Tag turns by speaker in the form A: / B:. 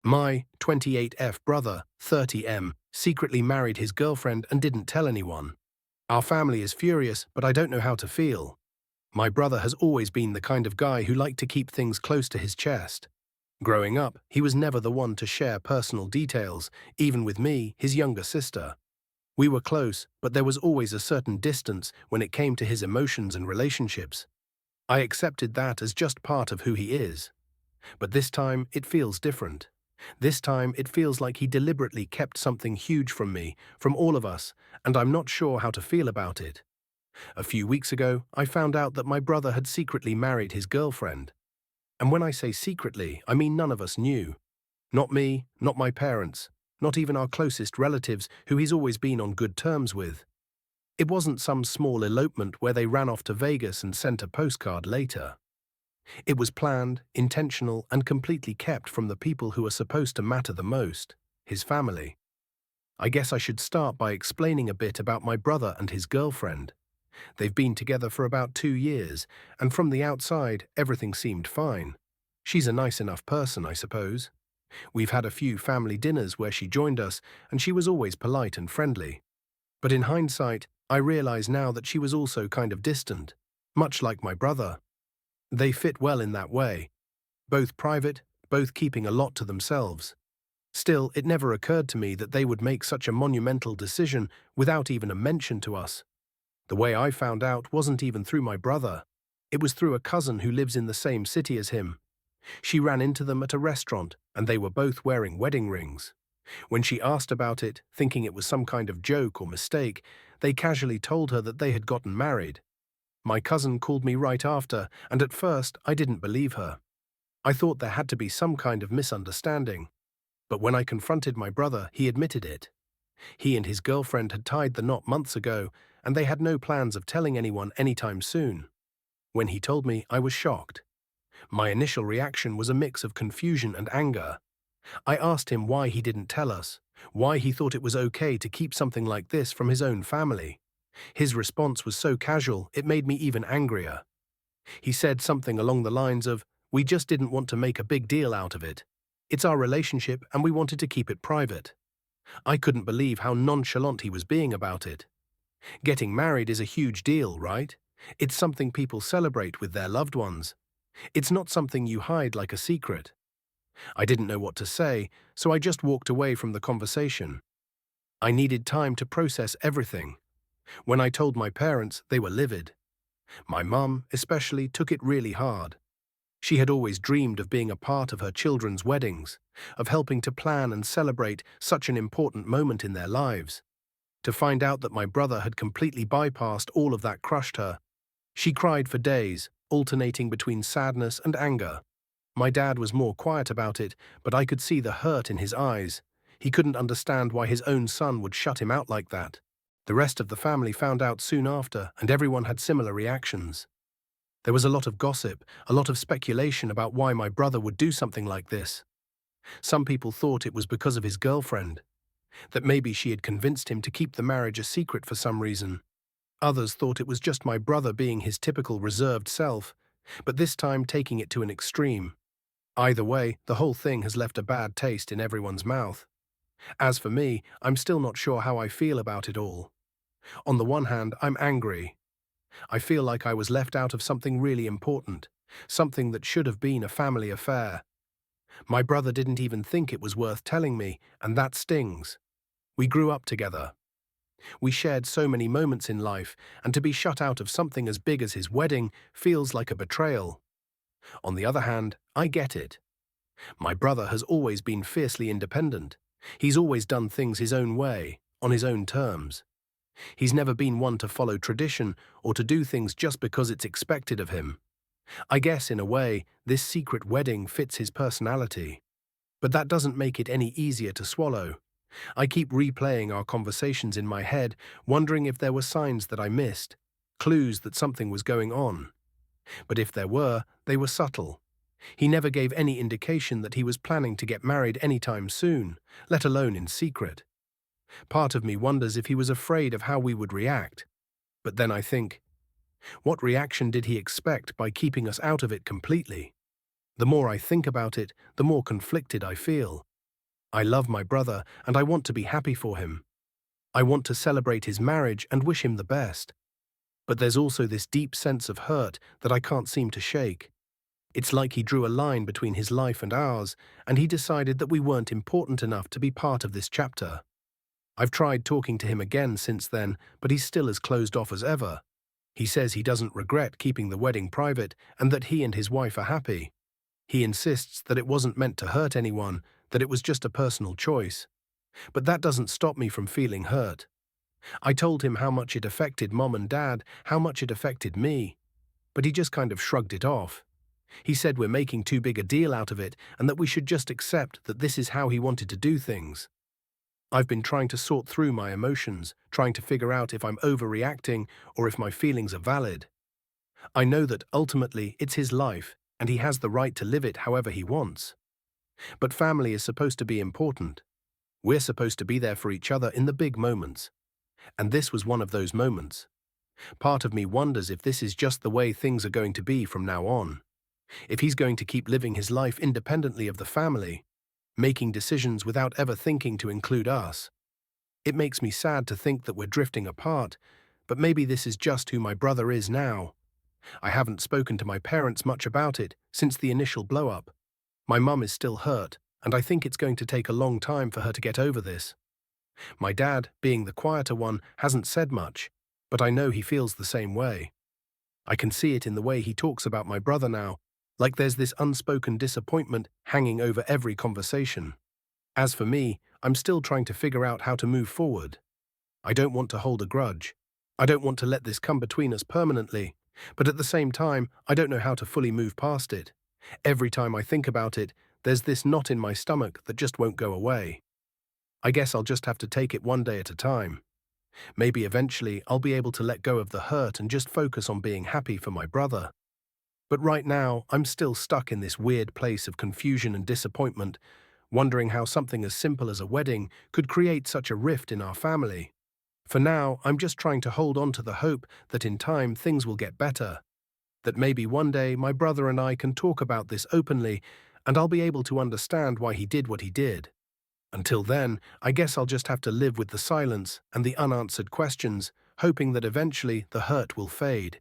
A: My 28F brother, 30M, secretly married his girlfriend and didn't tell anyone. Our family is furious, but I don't know how to feel. My brother has always been the kind of guy who liked to keep things close to his chest. Growing up, he was never the one to share personal details, even with me, his younger sister. We were close, but there was always a certain distance when it came to his emotions and relationships. I accepted that as just part of who he is. But this time, it feels different. This time, it feels like he deliberately kept something huge from me, from all of us, and I'm not sure how to feel about it. A few weeks ago, I found out that my brother had secretly married his girlfriend. And when I say secretly, I mean none of us knew. Not me, not my parents, not even our closest relatives who he's always been on good terms with. It wasn't some small elopement where they ran off to Vegas and sent a postcard later. It was planned, intentional, and completely kept from the people who are supposed to matter the most, his family. I guess I should start by explaining a bit about my brother and his girlfriend. They've been together for about 2 years, and from the outside, everything seemed fine. She's a nice enough person, I suppose. We've had a few family dinners where she joined us, and she was always polite and friendly. But in hindsight, I realize now that she was also kind of distant, much like my brother. They fit well in that way. Both private, both keeping a lot to themselves. Still, it never occurred to me that they would make such a monumental decision without even a mention to us. The way I found out wasn't even through my brother. It was through a cousin who lives in the same city as him. She ran into them at a restaurant, and they were both wearing wedding rings. When she asked about it, thinking it was some kind of joke or mistake, they casually told her that they had gotten married. My cousin called me right after, and at first I didn't believe her. I thought there had to be some kind of misunderstanding. But when I confronted my brother, he admitted it. He and his girlfriend had tied the knot months ago, and they had no plans of telling anyone anytime soon. When he told me, I was shocked. My initial reaction was a mix of confusion and anger. I asked him why he didn't tell us, why he thought it was okay to keep something like this from his own family. His response was so casual, it made me even angrier. He said something along the lines of, "We just didn't want to make a big deal out of it. It's our relationship and we wanted to keep it private." I couldn't believe how nonchalant he was being about it. Getting married is a huge deal, right? It's something people celebrate with their loved ones. It's not something you hide like a secret. I didn't know what to say, so I just walked away from the conversation. I needed time to process everything. When I told my parents, they were livid. My mum, especially, took it really hard. She had always dreamed of being a part of her children's weddings, of helping to plan and celebrate such an important moment in their lives. To find out that my brother had completely bypassed all of that crushed her. She cried for days, alternating between sadness and anger. My dad was more quiet about it, but I could see the hurt in his eyes. He couldn't understand why his own son would shut him out like that. The rest of the family found out soon after, and everyone had similar reactions. There was a lot of gossip, a lot of speculation about why my brother would do something like this. Some people thought it was because of his girlfriend, that maybe she had convinced him to keep the marriage a secret for some reason. Others thought it was just my brother being his typical reserved self, but this time taking it to an extreme. Either way, the whole thing has left a bad taste in everyone's mouth. As for me, I'm still not sure how I feel about it all. On the one hand, I'm angry. I feel like I was left out of something really important, something that should have been a family affair. My brother didn't even think it was worth telling me, and that stings. We grew up together. We shared so many moments in life, and to be shut out of something as big as his wedding feels like a betrayal. On the other hand, I get it. My brother has always been fiercely independent. He's always done things his own way, on his own terms. He's never been one to follow tradition or to do things just because it's expected of him. I guess, in a way, this secret wedding fits his personality. But that doesn't make it any easier to swallow. I keep replaying our conversations in my head, wondering if there were signs that I missed, clues that something was going on. But if there were, they were subtle. He never gave any indication that he was planning to get married anytime soon, let alone in secret. Part of me wonders if he was afraid of how we would react. But then I think, what reaction did he expect by keeping us out of it completely? The more I think about it, the more conflicted I feel. I love my brother and I want to be happy for him. I want to celebrate his marriage and wish him the best. But there's also this deep sense of hurt that I can't seem to shake. It's like he drew a line between his life and ours, and he decided that we weren't important enough to be part of this chapter. I've tried talking to him again since then, but he's still as closed off as ever. He says he doesn't regret keeping the wedding private and that he and his wife are happy. He insists that it wasn't meant to hurt anyone, that it was just a personal choice. But that doesn't stop me from feeling hurt. I told him how much it affected Mom and Dad, how much it affected me. But he just kind of shrugged it off. He said we're making too big a deal out of it and that we should just accept that this is how he wanted to do things. I've been trying to sort through my emotions, trying to figure out if I'm overreacting or if my feelings are valid. I know that ultimately it's his life and he has the right to live it however he wants. But family is supposed to be important. We're supposed to be there for each other in the big moments. And this was one of those moments. Part of me wonders if this is just the way things are going to be from now on. If he's going to keep living his life independently of the family, making decisions without ever thinking to include us. It makes me sad to think that we're drifting apart, but maybe this is just who my brother is now. I haven't spoken to my parents much about it since the initial blow-up. My mum is still hurt, and I think it's going to take a long time for her to get over this. My dad, being the quieter one, hasn't said much, but I know he feels the same way. I can see it in the way he talks about my brother now, like there's this unspoken disappointment hanging over every conversation. As for me, I'm still trying to figure out how to move forward. I don't want to hold a grudge. I don't want to let this come between us permanently, but at the same time, I don't know how to fully move past it. Every time I think about it, there's this knot in my stomach that just won't go away. I guess I'll just have to take it one day at a time. Maybe eventually I'll be able to let go of the hurt and just focus on being happy for my brother. But right now, I'm still stuck in this weird place of confusion and disappointment, wondering how something as simple as a wedding could create such a rift in our family. For now, I'm just trying to hold on to the hope that in time things will get better. That maybe one day my brother and I can talk about this openly and I'll be able to understand why he did what he did. Until then, I guess I'll just have to live with the silence and the unanswered questions, hoping that eventually the hurt will fade.